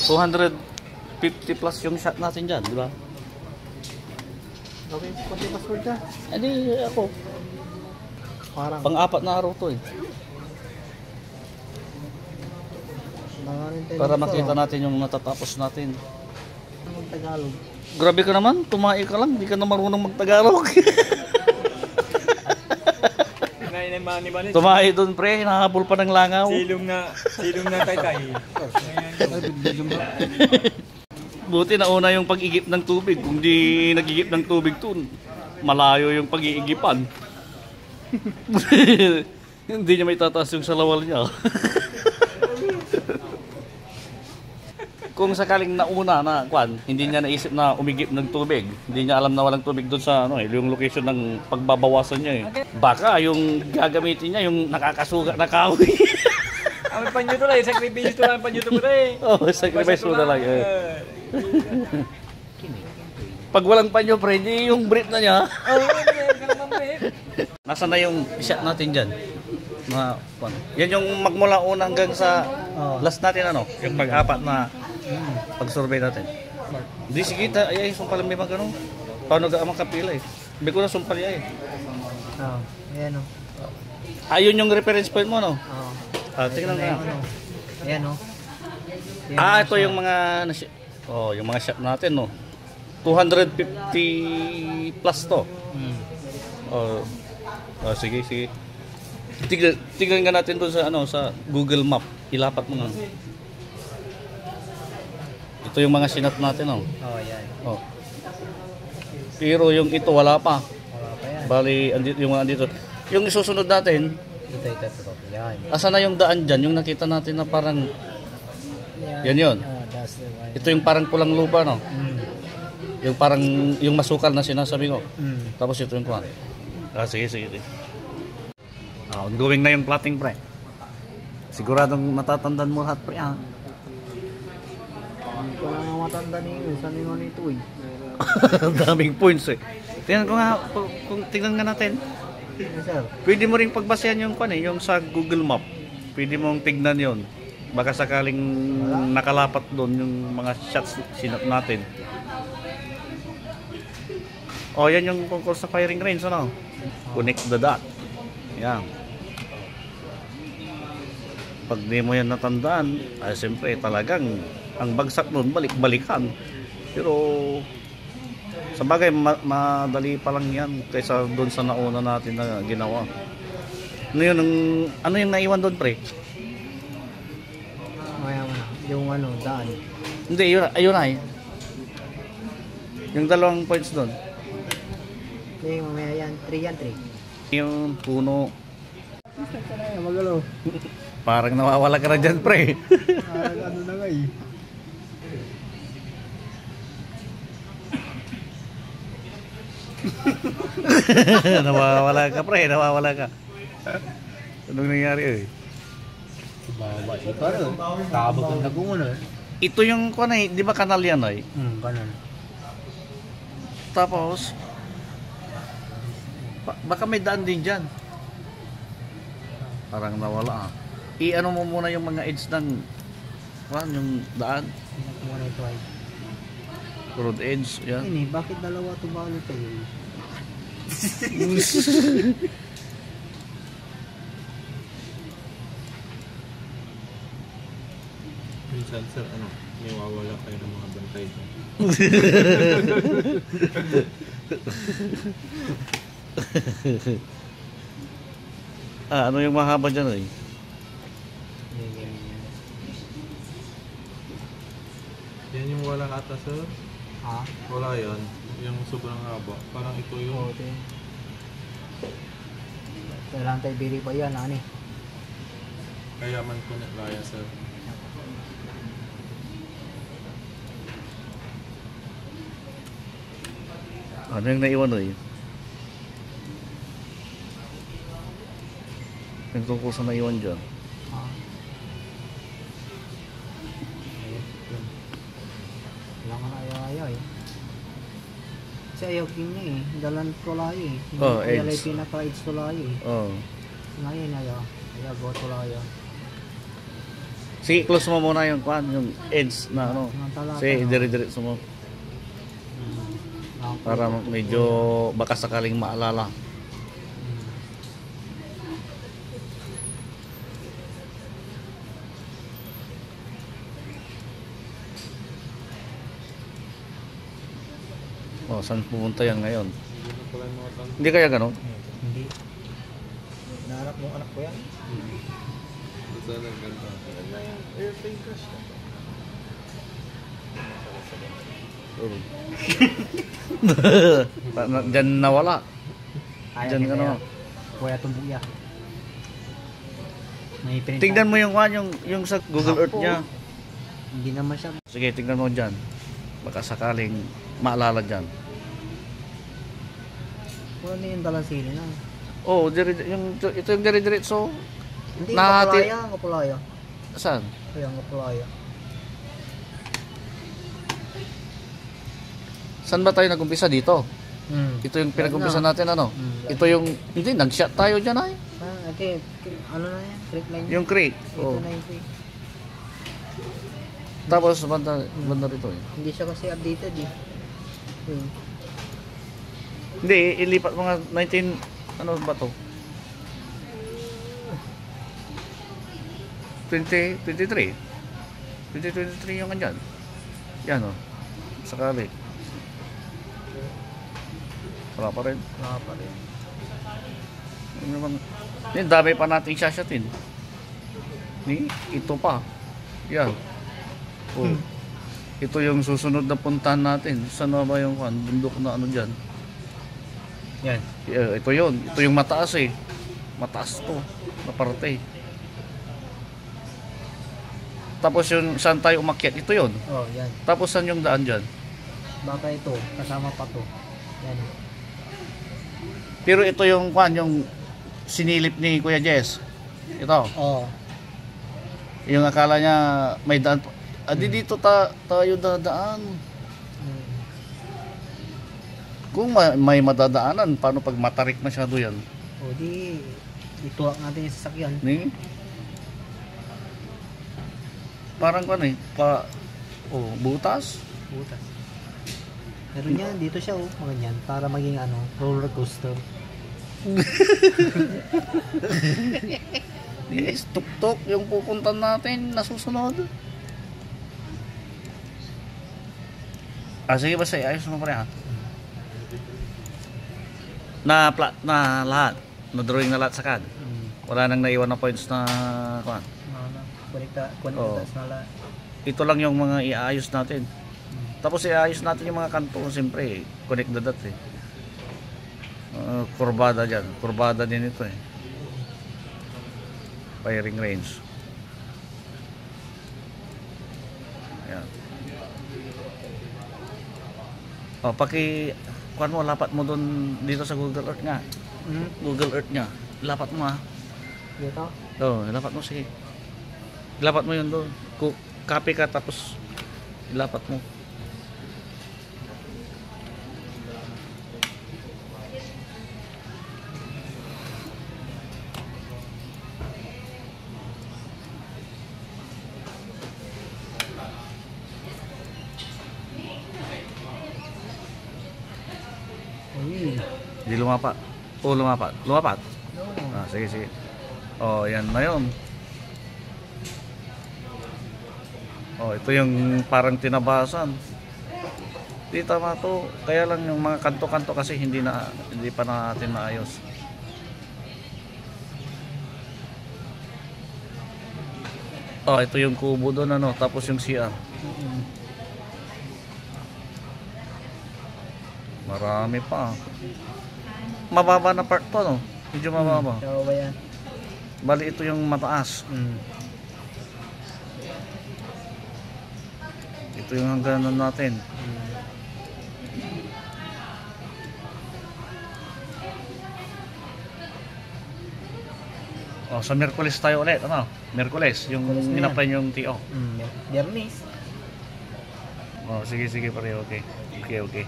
250 plus yung shot natin dyan, di ba? Okay, konti password ka. Hindi, ako. Parang. Pang-apat na araw to eh. Para makita natin yung natatapos natin. Mag-Tagalog. Grabe ka naman, tumae ka lang, hindi ka na marunong mag-Tagalog. Tumae doon pre, nakahabol pa ng langaw. Silong na tay-tay. Buti na una yung pag-igip ng tubig. Kung di nag-igip ng tubig to, malayo yung pag-iigipan. Hindi niya may tataas yung salawal niya. Kung sakaling nauna na kwan, hindi niya naisip na umigip ng tubig. Hindi niya alam na walang tubig doon sa yung location ng pagbabawasan niya eh. Baka yung gagamitin niya yung nakakasuga na kahoy. Ang panyo to lang, sacrifice to lang panyo to pre. Oh, sacrifice mo na lang eh. Pag walang panyo pre, hindi yung brief na niya. Nasaan na yung shot natin dyan? Yan yung magmula una hanggang sa last natin ano? Yung pag-apat na pag-survey natin. Hindi sige, ay sumpal may mag ano. Paano ga makapila eh? Hindi ko na sumpal eh. Ayan o. Ayun yung reference point mo no? Tingnan nga. Ayan o. Ito yung mga yung mga shot natin no. 250 plus to. Sige. Tignan nga natin doon sa sa Google Map. Ilapat mo nga. Ito yung mga sinat natin oh. Yan. Pero yung ito wala pa. Wala pa yan. Bali yung mga andito. Yung isusunod natin. Ito. Yan. Asa na yung daan dyan? Yung nakita natin na parang yan. Ito yung parang pulang lupa no. Yung parang yung masukal na sinasabi ko. Tapos ito yung kuwan. Sige. Ongoing na yung plotting pre. Siguradong matatandaan mo lahat pre Hindi ko lang matanda niyo. Saan yung nito eh. Daming points eh. Tingnan ko nga, kung tingnan nga natin. Yes, sir. Pwede mo ring pagbasehan yung yung sa Google Map. Pwede mong tignan yon. Baka sakaling nakalapat doon yung mga shots sinap natin. Yan yung tungkol sa firing range ano. Connect the dot. Yan. Pag di mo yan natandaan, ay siyempre talagang ang bagsak doon balik-balikan. Pero sa bagay madali pa lang yan kaysa doon sa nauna natin na ginawa. Ano yung naiwan doon pre? Yung daan. Hindi, ayun na eh. Yung dalawang points doon. Okay, mamaya yan. 3. Yung puno. Magalo. Parang nawawala ka na dyan pre. Parang ano na nga eh. Nawawala ka pre, nawawala ka. Anong nangyari eh? Baba si Paro. Tabag ang nagunguna. Ito yung di ba kanal yan ay? Kanal. Tapos baka may daan din dyan. Parang nawala I-ano mo muna yung mga edge ng yung daan. Muna ito ay. Road edge, yan. Bakit dalawa ito ba ulit tayo? Minsan sir, may wawala kayo ng mga bantay dyan. Ano yung mahaba dyan eh? Yan yung wala ata sir. Wala yan. Yung sobrang haba. Parang ito yung... Kailangan tayo biri pa yan, Kaya man ko na laya sir. Ano yung naiwan eh? Yung tungkol sa naiwan dyan. Kailangan ayaw eh. Kasi ayaw niya eh. Dalan tulayo eh. Edge. Yung pinaka-edge tulayo eh. Oh. Ngayon ayaw. Ayaw go tulayo. Sige, close mo muna yung kwan, yung edge na ano. Samantala, Sige, dire-diretso mo. Para medyo baka sakaling maalala. Oh, saan pupunta yan ngayon? Hindi na pala yung mga tanong. Hindi kaya ganun? Hindi. Nahanap mo anak ko yan? Ito na ganda. Ganda yung airplane crash na. Diyan nawala. Ayaw Diyan kita ano. yan. Kuya tumbuya. May pinita. Tingnan mo yung kwan, yung sa Google Earth Apo. niya. Hindi naman siya. Sige, tingnan mo dyan. Baka sakaling maalala dyan. Wala na yung dalasili na. Oh, ito yung dire-diretso. Hindi, Nahati- kapulaya. Kapulaya. Saan? Kaya kapulaya. Saan ba tayo nag-umpisa dito? Ito yung pinag-umpisa natin ano? Ito yung, hindi, nag-shot tayo dyan ay. Ate, ano na yan? Creek line. Yung creek. Ito Oh. na yung creek. Tapos banda rito eh. Hindi siya kasi updated eh. Hindi, ilipat mga 19, ano ba to? 2023. 2023 yung andyan. Yan o. Sakali. Wala pa rin. Wala pa rin. Ano naman? Yan, dami pa nating shashatin. Ito pa. Yan. Oh. Ito yung susunod na puntahan natin. Saan na ba yung bundok na ano dyan? Yan. Ito yun. Ito yung mataas eh. Mataas to. Na parte. Tapos yung saan tayo umakyat, ito yun. Oh, yan. Tapos saan yung daan dyan? Baka ito, kasama pa to. Yan. Pero ito yung yung sinilip ni Kuya Jess. Ito. Oh. Yung akala niya may daan. Dito tayo dadaan. Kung may madadaanan, paano pag matarik masyado yan? O di, ituwak natin yung sasakyan. Ni? Parang butas. Butas. Pero yan, dito siya mga ganyan. Para maging roller coaster. Yes, tuk-tuk yung pupuntan natin nasusunod. Sige basta ayos mo pa rin ha. Na lahat. Na-drawing na lahat sa CAD. Wala nang naiwan na points na kuan. Oo. Ito lang yung mga iaayos natin. Tapos iaayos natin yung mga kanto. Siyempre, connect the dots eh. Kurbada dyan. Kurbada din ito eh. Firing range. Ayan. Kuan mo, lapat mo doon dito sa Google Earth nga. Google Earth nga. Lapat mo ha. Dito? Lapat mo sige. Lapat mo yun doon. Copy ka tapos lapat mo. Hindi lumapat. Lumapat. Lumapat. Sige. Yan na yun. Ito yung parang tinabasan. Di tama to. Kaya lang yung mga kanto-kanto kasi hindi pa natin maayos. Ito yung kubo doon tapos yung CR. Marami pa. Mababa na part to, no? Medyo mababa. Kaya ba yan? Bali ito yung mataas. Ito yung hangganan natin. Sa Miyerkules tayo ulit, Miyerkules, yung in-apply yung TO. Biyernes. Sige pare, okay. Okay.